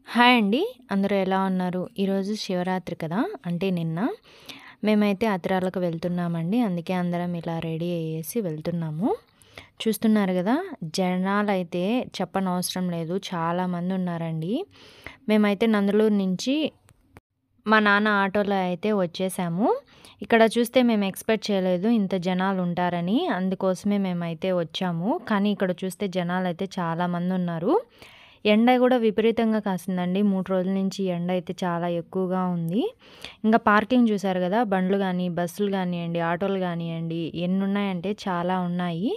Hi అండి. అందరూ ఎలా ఉన్నారు? ఈరోజు శివరాత్రి కదా! అంటే నిన్న. మేమైతే అత్తిరాలకు వెళ్తున్నామండి. అందుకే అందరం ఇలా రెడీ అయ్యేసి వెళ్తున్నాము. చూస్తున్నారు గదా! జనాలైతే చెప్పనవసరం లేదు. చాలామంది ఉన్నారండి. మేమైతే నందలూరు నుంచి మా నాన్న ఆటోలో అయితే వచ్చేసాము. ఇక్కడ చూస్తే మేము ఎక్స్‌పెక్ట్ చేయలేదు ఇంత జనాలుంటారని. అందుకోసమే మేమైతే వచ్చాము. కానీ ఇక్కడ చూస్తే జనాలైతే చాలామందున్నారు. ఎండ గూడా విపరీతంగా కాసిందండి. 3 రోజుల నుంచి ఎండ అయితే చాలా ఎక్కువగా ఉంది. ఇంకా పార్కింగ్ చూసారు గదా! బండ్లు గానీ, బస్సులు గానియండి, ఆటోలు గానియండి ఎన్నున్నాయంటే చాలా ఉన్నాయి.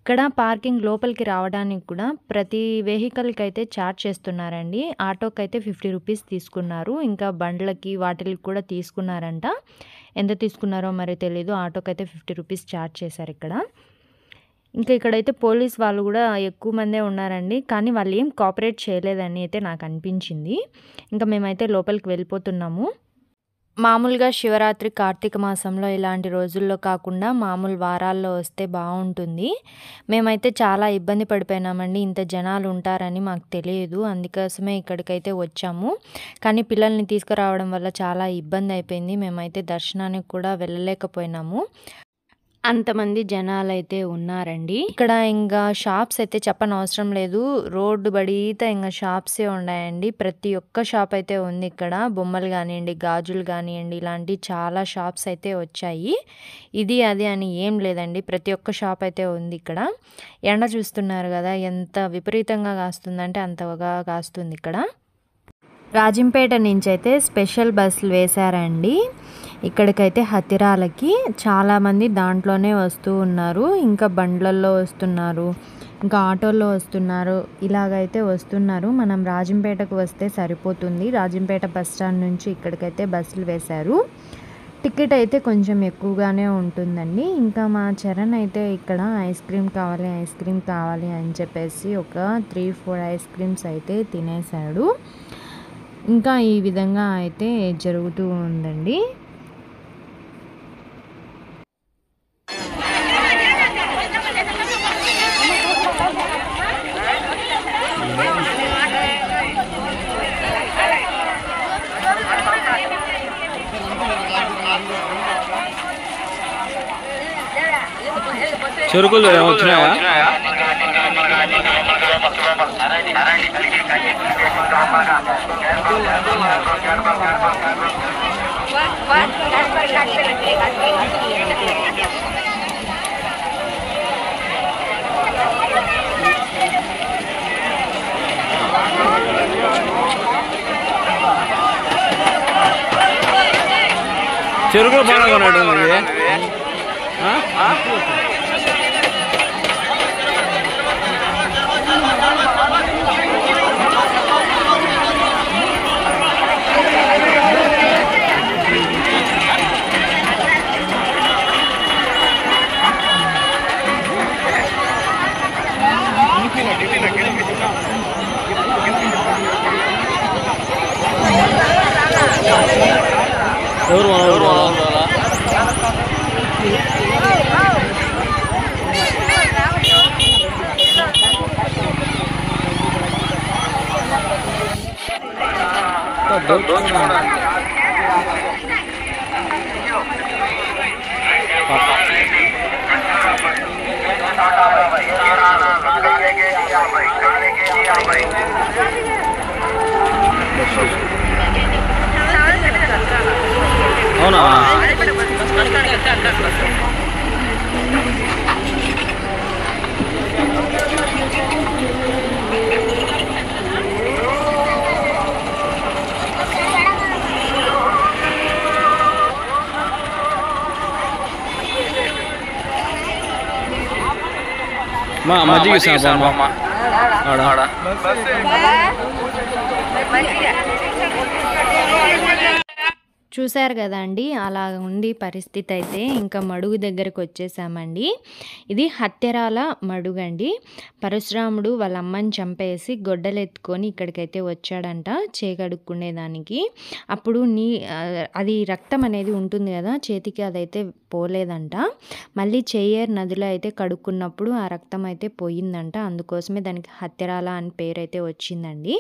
ఇక్కడ పార్కింగ్ లోపలికి రావడానికి కూడా ప్రతి వెహికల్‌కైతే చార్జ్ చేస్తున్నారండి. ఆటోకైతే 50 రూపీస్ తీసుకున్నారు. ఇంకా బండ్లకి వాటిలకి కూడా తీసుకున్నారంట. ఎంత తీసుకున్నారో మరి తెలీదు. ఆటోకైతే 50 రూపీస్ చార్జ్ చేశారిక్కడ. ఇంకా ఇక్కడైతే పోలీస్ వాళ్ళు గూడా ఎక్కువ మందే ఉన్నారండి. కానీ వాళ్ళేం కోఆపరేట్ చేయలేదని అయితే నాకనిపించింది. ఇంకా మేమైతే లోపలికి వెళ్ళిపోతున్నాము. మామూలుగా శివరాత్రి, కార్తీక మాసంలో ఇలాంటి రోజుల్లో కాకుండా మామూలు వారాల్లో వస్తే బావుంటుంది. మేమైతే చాలా ఇబ్బంది పడిపోయినామండి. ఇంత జనాలుంటారని మాకు తెలియదు. అందుకోసమే ఇక్కడికైతే వచ్చాము. కానీ పిల్లల్ని తీసుకురావడం వల్ల చాలా ఇబ్బందయిపోయింది. మేమైతే దర్శనానికి కూడా వెళ్ళలేకపోయినాము. అంతమంది జనాలైతే ఉన్నారండి. ఇక్కడ ఇంగా షాప్స్ అయితే చెప్పనవసరం లేదు. రోడ్డు బడీతా ఇంగ షాప్సే ఉన్నాయండి. ప్రతి ఒక్క షాప్ అయితే ఉంది ఇక్కడ. బొమ్మలు గానియండి, గాజులు గానియండి ఇలాంటి చాలా షాప్స్ అయితే వచ్చాయి. ఇది, అది అని ఏం లేదండి. ప్రతి ఒక్క షాప్ అయితే ఉంది ఇక్కడ. ఎండ చూస్తున్నారు గదా! ఎంత విపరీతంగా కాస్తుందంటే అంతగా కాస్తుంది ఇక్కడ. రాజంపేట నుంచైతే స్పెషల్ బస్సులు వేశారండి. ఇక్కడికైతే హతిరాలకి చాలామంది దాంట్లోనే వస్తూ ఉన్నారు. ఇంకా బండ్లల్లో వస్తున్నారు. ఇంకా ఆటోల్లో వస్తున్నారు. ఇలాగైతే వస్తున్నారు. మనం రాజంపేటకు వస్తే సరిపోతుంది. రాజంపేట బస్ స్టాండ్ నుంచి ఇక్కడికైతే బస్సులు వేశారు. టికెట్ అయితే కొంచెం ఎక్కువగానే ఉంటుందండి. ఇంకా మా చరణ్ అయితే ఇక్కడ ఐస్ క్రీమ్ కావాలి అని చెప్పేసి ఒక 3, 4 ఐస్ క్రీమ్స్ అయితే తినేశాడు. ఇంకా ఈ విధంగా అయితే జరుగుతూ ఉందండి. చెరుకులు వచ్చినాయా? చెరుకులు బాగా కొన్నాడు ఎవరు అవునా? మజ్జిగ ఇస్తాను. చూశారు కదండి, అలా ఉంది పరిస్థితి. అయితే ఇంకా మడుగు దగ్గరకు వచ్చేసామండి. ఇది హత్యరాల మడుగండి. పరశురాముడు వాళ్ళ అమ్మని చంపేసి గొడ్డలెత్తుకొని ఇక్కడికైతే వచ్చాడంట చేకడుక్కునేదానికి. అప్పుడు అది రక్తం అనేది ఉంటుంది కదా చేతికి, అదైతే పోలేదంట. మళ్ళీ చెయ్యేరు నదిలో అయితే కడుక్కున్నప్పుడు ఆ రక్తం అయితే పోయిందంట. అందుకోసమే దానికి హత్యరాల అని పేరైతే వచ్చిందండి.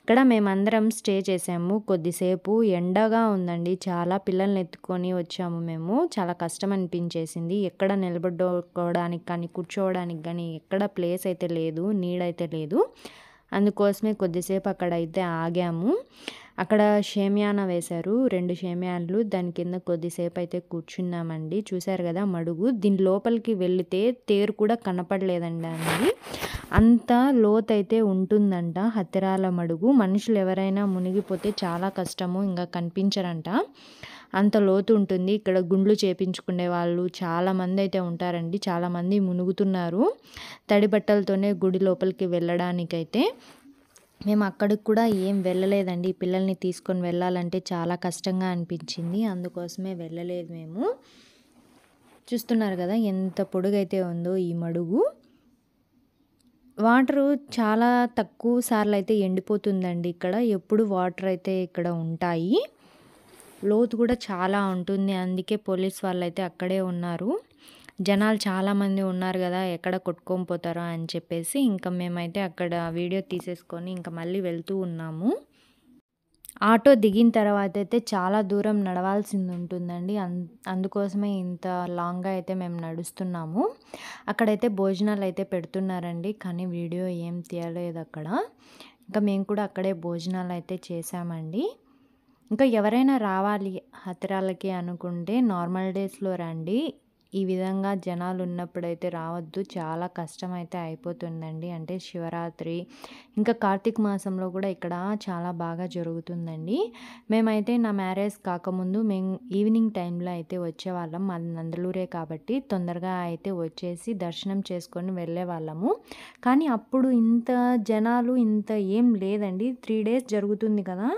ఇక్కడ మేమందరం స్టే చేసాము. కొద్దిసేపు ఎండగా ఉందండి. చాలా పిల్లల్ని ఎత్తుకొని వచ్చాము మేము. చాలా కష్టం అనిపించేసింది. ఎక్కడ నిలబడుకోవడానికి కానీ కూర్చోవడానికి కానీ ఎక్కడ ప్లేస్ అయితే లేదు, నీడైతే లేదు. అందుకోసమే కొద్దిసేపు అక్కడైతే ఆగాము. అక్కడ షేమియానా వేశారు, 2 షేమియాన్లు. దాని కింద కొద్దిసేపు అయితే కూర్చున్నామండి. చూశారు కదా మడుగు. దీని లోపలికి వెళితే తేరు కూడా కనపడలేదండి అనేది. అంత లోతైతే ఉంటుందంట హత్యరాల మడుగు. మనుషులు ఎవరైనా మునిగిపోతే చాలా కష్టము, ఇంకా కనిపించరంట. అంత లోతు ఉంటుంది. ఇక్కడ గుండ్లు చేపించుకునే వాళ్ళు చాలామంది అయితే ఉంటారండి. చాలామంది మునుగుతున్నారు తడి బట్టలతోనే గుడి లోపలికి వెళ్ళడానికైతే. మేము అక్కడికి కూడా ఏం వెళ్ళలేదండి. పిల్లల్ని తీసుకొని వెళ్ళాలంటే చాలా కష్టంగా అనిపించింది. అందుకోసమే వెళ్ళలేదు మేము. చూస్తున్నారు కదా ఎంత పొడుగైతే ఉందో ఈ మడుగు. వాటరు చాలా తక్కువ సార్లు అయితే ఎండిపోతుందండి ఇక్కడ. ఎప్పుడు వాటర్ అయితే ఇక్కడ ఉంటాయి. లోతు కూడా చాలా ఉంటుంది. అందుకే పోలీస్ వాళ్ళు అయితే అక్కడే ఉన్నారు. జనాలు చాలామంది ఉన్నారు కదా, ఎక్కడ కొట్టుకొని పోతారో అని చెప్పేసి ఇంకా మేమైతే అక్కడ వీడియో తీసేసుకొని ఇంకా మళ్ళీ వెళ్తూ ఉన్నాము. ఆటో దిగిన తర్వాత అయితే చాలా దూరం నడవాల్సింది ఉంటుందండి. అందుకోసమే ఇంత లాంగ్గా అయితే మేము నడుస్తున్నాము. అక్కడైతే భోజనాలు అయితే పెడుతున్నారండి, కానీ వీడియో ఏం తీయలేదు అక్కడ. ఇంకా మేము కూడా అక్కడే భోజనాలు అయితే చేసామండి. ఇంకా ఎవరైనా రావాలి హత్యరాలకి అనుకుంటే నార్మల్ డేస్లో రండి. ఈ విధంగా జనాలు ఉన్నప్పుడైతే రావద్దు. చాలా కష్టం అయితే అయిపోతుందండి. అంటే శివరాత్రి ఇంకా కార్తీక మాసంలో కూడా ఇక్కడ చాలా బాగా జరుగుతుందండి. మేమైతే నా మ్యారేజ్ కాకముందు మేము ఈవినింగ్ టైంలో అయితే వచ్చేవాళ్ళం. మాది నందలూరే కాబట్టి తొందరగా అయితే వచ్చేసి దర్శనం చేసుకొని వెళ్ళేవాళ్ళము. కానీ అప్పుడు ఇంత జనాలు ఇంత ఏం లేదండి. 3 days జరుగుతుంది కదా,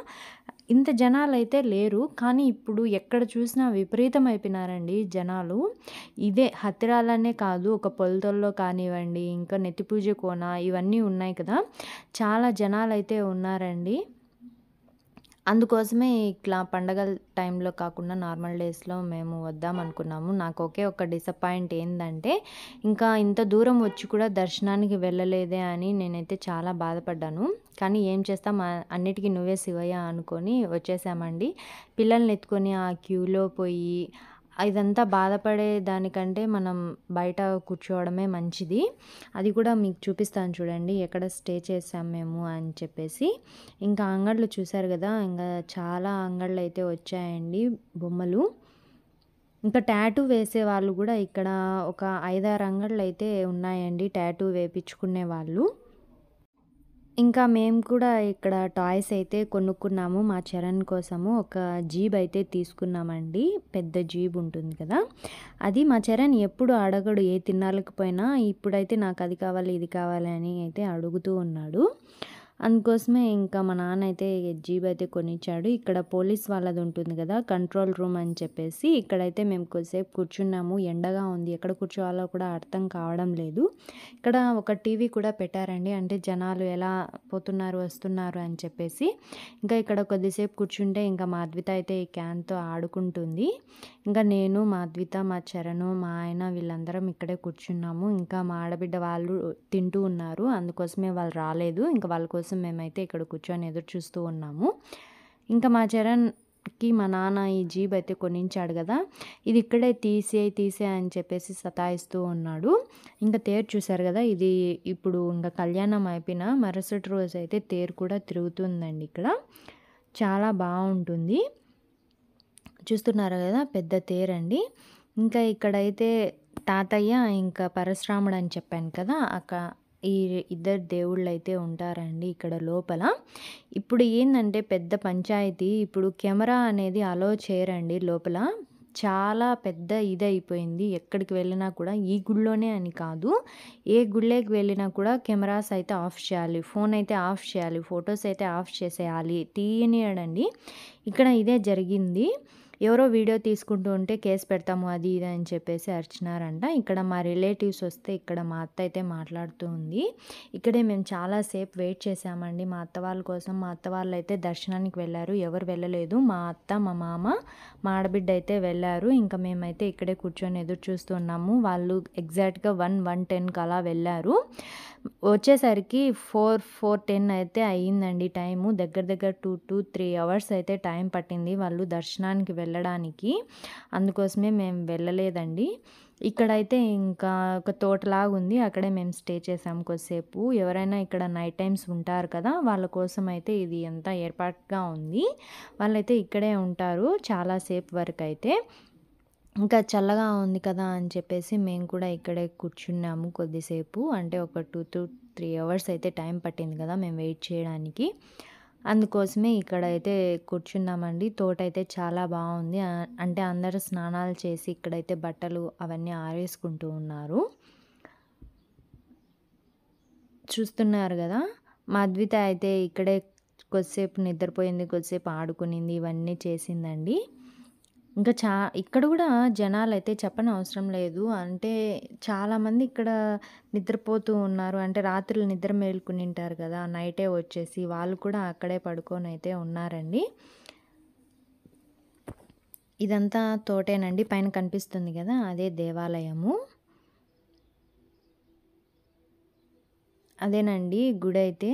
ఇంత జనాలు అయితే లేరు. కానీ ఇప్పుడు ఎక్కడ చూసినా విపరీతం అయిపోయినారండి జనాలు. ఇదే హత్యరాలనే కాదు, ఒక పొలతల్లో కానివ్వండి, ఇంకా నెత్తిపూజ కోన ఇవన్నీ ఉన్నాయి కదా, చాలా జనాలు అయితే ఉన్నారండి. అందుకోసమే ఇట్లా పండగల టైంలో కాకుండా నార్మల్ డేస్లో మేము వద్దాం అనుకున్నాము. నాకు ఒకే ఒక డిసప్పాయింట్ ఏంటంటే ఇంకా ఇంత దూరం వచ్చి కూడా దర్శనానికి వెళ్ళలేదే అని నేనైతే చాలా బాధపడ్డాను. కానీ ఏం చేస్తాం, అన్నిటికీ నువ్వే శివయ్య అనుకొని వచ్చేసామండి. పిల్లల్ని ఎత్తుకొని ఆ క్యూలో పోయి ఇదంతా బాధపడే దానికంటే మనం బయట కూర్చోవడమే మంచిది. అది కూడా మీకు చూపిస్తాను చూడండి ఎక్కడ స్టే చేసాం మేము అని చెప్పేసి. ఇంకా అంగళ్ళు చూసారు కదా, ఇంకా చాలా అంగళ్ళు అయితే వచ్చాయండి బొమ్మలు. ఇంకా టాటూ వేసే వాళ్ళు కూడా ఇక్కడ ఒక 5-6 అంగళ్ళు అయితే ఉన్నాయండి టాటూ వేయించుకునే వాళ్ళు. ఇంకా మేము కూడా ఇక్కడ టాయ్స్ అయితే కొనుక్కున్నాము మా చరణ్ కోసము. ఒక జీబ్ అయితే తీసుకున్నామండి. పెద్ద జీబ్ ఉంటుంది కదా, అది మా చరణ్ ఎప్పుడు అడగడు. ఏ తిన్నాళ్ళకి పోయినా ఇప్పుడైతే నాకు అది కావాలి ఇది కావాలి అని అయితే అడుగుతూ ఉన్నాడు. అందుకోసమే ఇంకా మా నాన్న అయితే జీబ్ అయితే కొనిచ్చాడు. ఇక్కడ పోలీస్ వాళ్ళది ఉంటుంది కదా కంట్రోల్ రూమ్ అని చెప్పేసి, ఇక్కడైతే మేము కొద్దిసేపు కూర్చున్నాము. ఎండగా ఉంది, ఎక్కడ కూర్చోవాలో కూడా అర్థం కావడం లేదు. ఇక్కడ ఒక టీవీ కూడా పెట్టారండి, అంటే జనాలు ఎలా పోతున్నారు వస్తున్నారు అని చెప్పేసి. ఇంకా ఇక్కడ కొద్దిసేపు కూర్చుంటే ఇంకా మా అద్విత అయితే ఈ క్యాన్తో ఆడుకుంటుంది. ఇంకా నేను, మా అద్విత, మా చరణు, మా ఆయన వీళ్ళందరం ఇక్కడే కూర్చున్నాము. ఇంకా మా ఆడబిడ్డ వాళ్ళు తింటూ ఉన్నారు, అందుకోసమే వాళ్ళు రాలేదు. ఇంకా వాళ్ళ కోసం మేమైతే ఇక్కడ కూర్చొని ఎదురు చూస్తూ ఉన్నాము. ఇంకా మా చరణ్కి మా నాన్న ఈ జీబ్ అయితే కొనించాడు కదా, ఇది ఇక్కడే తీసే అని చెప్పేసి సతాయిస్తూ ఉన్నాడు. ఇంకా తేరు చూసారు కదా, ఇది ఇప్పుడు ఇంకా కళ్యాణం అయిపోయిన మరుసటి రోజు అయితే తేరు కూడా తిరుగుతుందండి. ఇక్కడ చాలా బాగుంటుంది. చూస్తున్నారు కదా, పెద్ద తేరండి. ఇంకా ఇక్కడైతే తాతయ్య ఇంకా పరశురాముడు అని చెప్పాను కదా, ఈ ఇద్దరు దేవుళ్ళు అయితే ఉంటారండి ఇక్కడ లోపల. ఇప్పుడు ఏంటంటే పెద్ద పంచాయతీ, ఇప్పుడు కెమెరా అనేది అలో చేయరండి లోపల. చాలా పెద్ద అయిపోయింది. ఎక్కడికి వెళ్ళినా కూడా, ఈ గుడిలోనే అని కాదు, ఏ గుళ్ళకి వెళ్ళినా కూడా కెమెరాస్ అయితే ఆఫ్ చేయాలి, ఫోన్ అయితే ఆఫ్ చేయాలి, ఫొటోస్ అయితే ఆఫ్ చేసేయాలి, తీయనియడండి. ఇక్కడ ఇదే జరిగింది. ఎవరో వీడియో తీసుకుంటూ ఉంటే కేసు పెడతాము అది ఇది అని చెప్పేసి అరిచినారంట. ఇక్కడ మా రిలేటివ్స్ వస్తే ఇక్కడ మా అత్త అయితే మాట్లాడుతూ ఉంది. ఇక్కడే మేము చాలా సేపు వెయిట్ చేసామండి మా అత్త వాళ్ళ కోసం. మా అత్త వాళ్ళు అయితే దర్శనానికి వెళ్ళారు, ఎవరు వెళ్ళలేదు. మా అత్త, మా మామ, మా ఆడబిడ్డ అయితే వెళ్ళారు. ఇంకా మేమైతే ఇక్కడే కూర్చొని ఎదురు చూస్తున్నాము. వాళ్ళు ఎగ్జాక్ట్గా 1:10కి అలా వెళ్ళారు. వచ్చేసరికి 4:10 అయితే అయ్యిందండి టైము. దగ్గర దగ్గర 2 to 3 hours అయితే టైం పట్టింది వాళ్ళు దర్శనానికి వెళ్ళడానికి. అందుకోసమే మేము వెళ్ళలేదండి. ఇక్కడైతే ఇంకా ఒక తోటలాగా ఉంది, అక్కడే మేము స్టే చేసాము కొద్దిసేపు. ఎవరైనా ఇక్కడ నైట్ టైమ్స్ ఉంటారు కదా, వాళ్ళ కోసం అయితే ఇది అంతా ఏర్పాటుగా ఉంది. వాళ్ళైతే ఇక్కడే ఉంటారు చాలాసేపు వరకు అయితే. ఇంకా చల్లగా ఉంది కదా అని చెప్పేసి మేము కూడా ఇక్కడే కూర్చున్నాము కొద్దిసేపు. అంటే ఒక 2 to 3 hours అయితే టైం పట్టింది కదా మేము వెయిట్ చేయడానికి. అందుకోసమే ఇక్కడైతే కూర్చున్నామండి. తోట అయితే చాలా బాగుంది. అంటే అందరూ స్నానాలు చేసి ఇక్కడైతే బట్టలు అవన్నీ ఆరేసుకుంటూ ఉన్నారు. చూస్తున్నారు కదా, మా అద్విత అయితే ఇక్కడే కొద్దిసేపు నిద్రపోయింది, కొద్దిసేపు ఆడుకునింది, ఇవన్నీ చేసిందండి. ఇంకా ఇక్కడ కూడా జనాలైతే చెప్పనవసరం లేదు. అంటే చాలామంది ఇక్కడ నిద్రపోతూ ఉన్నారు. అంటే రాత్రులు నిద్ర మేలుకునింటారు కదా, నైటే వచ్చేసి వాళ్ళు కూడా అక్కడే పడుకొని అయితే ఉన్నారండి. ఇదంతా తోటేనండి, పైన కనిపిస్తుంది కదా అదే దేవాలయము. అదేనండి గుడి అయితే.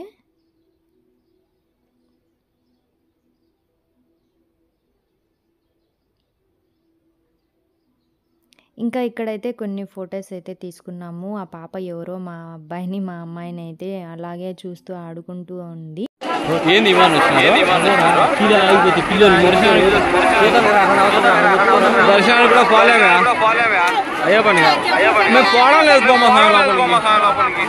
ఇంకా ఇక్కడైతే కొన్ని ఫొటోస్ అయితే తీసుకున్నాము. ఆ పాప ఎవరో మా అబ్బాయిని మా అమ్మాయిని అయితే అలాగే చూస్తూ ఆడుకుంటూ ఉంది. ఏంది ఇవ్వను దర్శనాలు కూడా పోలేగా అయ్యే పని మేము పోవడం లేదు లోపలికి.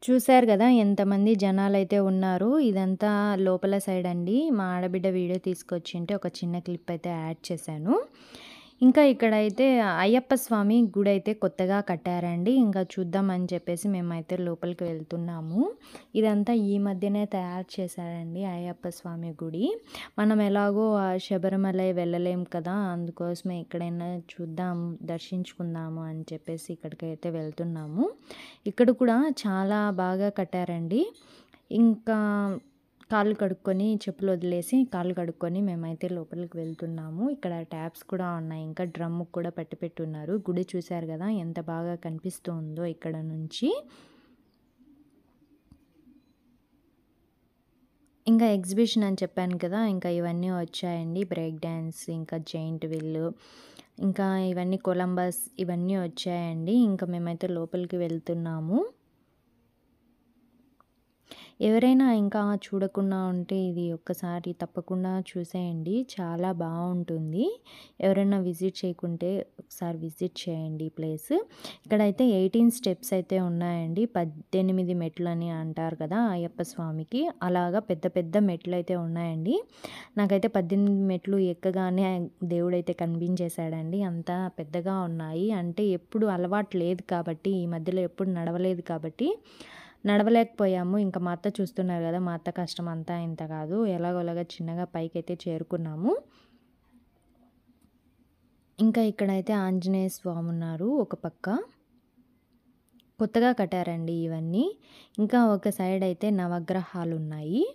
చూశారు కదా ఎంతమంది జనాలైతే ఉన్నారు. ఇదంతా లోపల సైడ్ అండి. మా ఆడబిడ్డ వీడియో తీసుకొచ్చింటే ఒక చిన్న క్లిప్ అయితే యాడ్ చేశాను. ఇంకా ఇక్కడైతే అయ్యప్ప స్వామి గుడి అయితే కొత్తగా కట్టారండి. ఇంకా చూద్దామని చెప్పేసి మేమైతే లోపలికి వెళ్తున్నాము. ఇదంతా ఈ మధ్యనే తయారు చేశారండి అయ్యప్ప స్వామి గుడి. మనం ఎలాగో శబరిమలై వెళ్ళలేం కదా, అందుకోసమే ఎక్కడైనా చూద్దాము, దర్శించుకుందాము అని చెప్పేసి ఇక్కడికైతే వెళ్తున్నాము. ఇక్కడ కూడా చాలా బాగా కట్టారండి. ఇంకా కాళ్ళు కడుక్కొని, చెప్పులు వదిలేసి కాళ్ళు కడుక్కొని మేమైతే లోపలికి వెళ్తున్నాము. ఇక్కడ ట్యాప్స్ కూడా ఉన్నాయి. ఇంకా డ్రమ్ము కూడా పెట్టున్నారు. గుడి చూశారు కదా ఎంత బాగా కనిపిస్తూ ఉందో ఇక్కడ నుంచి. ఇంకా ఎగ్జిబిషన్ అని చెప్పాను కదా, ఇంకా ఇవన్నీ వచ్చాయండి. బ్రేక్ డ్యాన్స్, ఇంకా జైంట్ వీల్, ఇంకా ఇవన్నీ కొలంబస్, ఇవన్నీ వచ్చాయండి. ఇంకా మేమైతే లోపలికి వెళ్తున్నాము. ఎవరైనా ఇంకా చూడకుండా ఉంటే ఇది ఒక్కసారి తప్పకుండా చూసేయండి, చాలా బాగుంటుంది. ఎవరైనా విజిట్ చేయకుంటే ఒకసారి విజిట్ చేయండి ప్లేస్. ఇక్కడైతే 18 స్టెప్స్ అయితే ఉన్నాయండి. 18 మెట్లు అని అంటారు కదా అయ్యప్ప స్వామికి, అలాగా పెద్ద పెద్ద మెట్లు అయితే ఉన్నాయండి. నాకైతే 18 మెట్లు ఎక్కగానే దేవుడైతే కనిపించేశాడండి. అంత పెద్దగా ఉన్నాయి. అంటే ఎప్పుడు అలవాటు లేదు కాబట్టి, ఈ మధ్యలో ఎప్పుడు నడవలేదు కాబట్టి నడవలేకపోయాము. ఇంకా మా అత్త చూస్తున్నారు కదా, మా అత్త కష్టం అంతా ఇంత కాదు, ఎలాగోలాగా చిన్నగా పైకైతే చేరుకున్నాము. ఇంకా ఇక్కడైతే ఆంజనేయ స్వామి ఉన్నారు ఒక పక్క. కొత్తగా కట్టారండి ఇవన్నీ. ఇంకా ఒక సైడ్ అయితే నవగ్రహాలు ఉన్నాయి.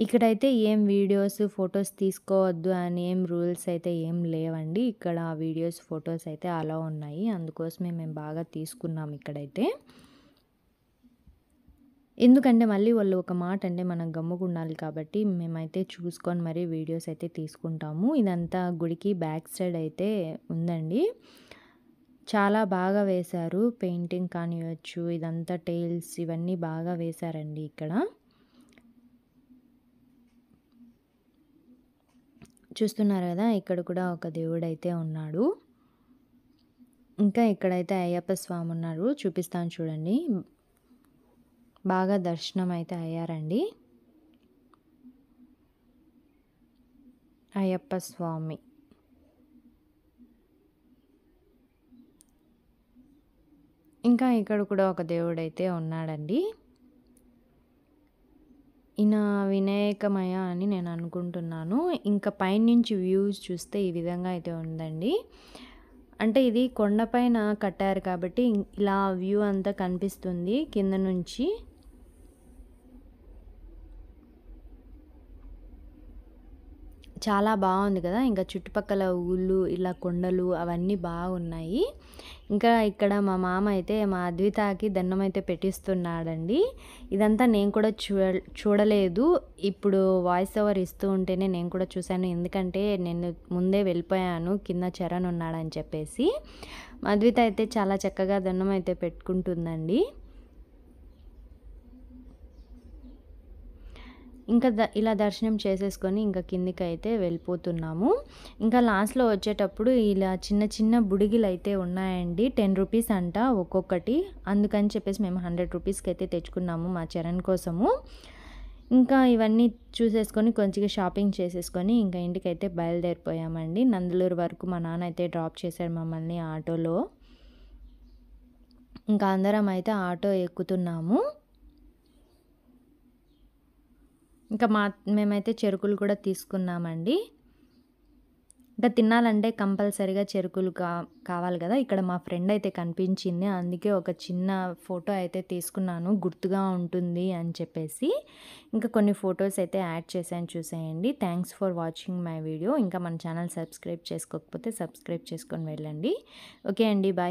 ఇక్కడైతే ఏం వీడియోస్, ఫొటోస్ తీసుకోవద్దు అని ఏం రూల్స్ అయితే ఏం లేవండి. ఇక్కడ వీడియోస్, ఫొటోస్ అయితే అలా ఉన్నాయి. అందుకోసమే మేము బాగా తీసుకున్నాం ఇక్కడైతే. ఎందుకంటే మళ్ళీ వాళ్ళు ఒక మాట అంటే మనం గమ్ముకుండాలి కాబట్టి మేమైతే చూసుకొని మరీ వీడియోస్ అయితే తీసుకుంటాము. ఇదంతా గుడికి బ్యాక్ సైడ్ అయితే ఉందండి. చాలా బాగా వేశారు. పెయింటింగ్ కానివచ్చు, ఇదంతా టైల్స్ ఇవన్నీ బాగా వేశారండి ఇక్కడ. చూస్తున్నారు కదా, ఇక్కడ కూడా ఒక దేవుడైతే ఉన్నాడు. ఇంకా ఇక్కడైతే అయ్యప్ప స్వామి ఉన్నారు, చూపిస్తాను చూడండి. బాగా దర్శనం అయితే అయ్యారండి అయ్యప్ప స్వామి. ఇంకా ఇక్కడ కూడా ఒక దేవుడైతే ఉన్నాడండి. ఈయన వినాయకమయ అని నేను అనుకుంటున్నాను. ఇంకా పైనుంచి వ్యూస్ చూస్తే ఈ విధంగా అయితే ఉందండి. అంటే ఇది కొండపైన కట్టారు కాబట్టి ఇలా వ్యూ అంతా కనిపిస్తుంది కింద నుంచి. చాలా బాగుంది కదా! ఇంకా చుట్టుపక్కల ఊళ్ళు, ఇలా కొండలు అవన్నీ బాగున్నాయి. ఇంకా ఇక్కడ మా మామ అయితే మా అద్వితాకి దండం పెట్టిస్తున్నాడండి. ఇదంతా నేను కూడా చూడలేదు. ఇప్పుడు వాయిస్ ఓవర్ ఇస్తూ ఉంటేనే నేను కూడా చూశాను. ఎందుకంటే నేను ముందే వెళ్ళిపోయాను కింద చరణ్ ఉన్నాడని చెప్పేసి. మా అద్విత అయితే చాలా చక్కగా దండం పెట్టుకుంటుందండి. ఇంకా ఇలా దర్శనం చేసేసుకొని ఇంకా కిందికైతే వెళ్ళిపోతున్నాము. ఇంకా లాస్ట్‌లో వచ్చేటప్పుడు ఇలా చిన్న చిన్న బుడిగిలైతే ఉన్నాయండి. 10 రూపీస్ అంట ఒక్కొక్కటి. అందుకని చెప్పేసి మేము 100 రూపీస్‌కైతే తెచ్చుకున్నాము మా చరణ్ కోసము. ఇంకా ఇవన్నీ చూసేసుకొని కొంచెంగా షాపింగ్ చేసేసుకొని ఇంకా ఇంటికైతే బయలుదేరిపోయామండి. నందలూరు వరకు మా నాన్న అయితే డ్రాప్ చేశారు మమ్మల్ని ఆటోలో. ఇంకా అందరం అయితే ఆటో ఎక్కుతున్నాము. ఇంకా మేమైతే చెరుకులు కూడా తీసుకున్నామండి. ఇంకా తినాలంటే కంపల్సరీగా చెరుకులు కావాలి కదా! ఇక్కడ మా ఫ్రెండ్ అయితే కనిపించింది. అందుకే ఒక చిన్న ఫోటో అయితే తీసుకున్నాను గుర్తుగా ఉంటుంది అని చెప్పేసి. ఇంకా కొన్ని ఫొటోస్ అయితే యాడ్ చేశాను చూసేయండి. Thanks for watching my video. ఇంకా మన ఛానల్ సబ్స్క్రైబ్ చేసుకోకపోతే సబ్స్క్రైబ్ చేసుకొని వెళ్ళండి. ఓకే అండి. బాయ్.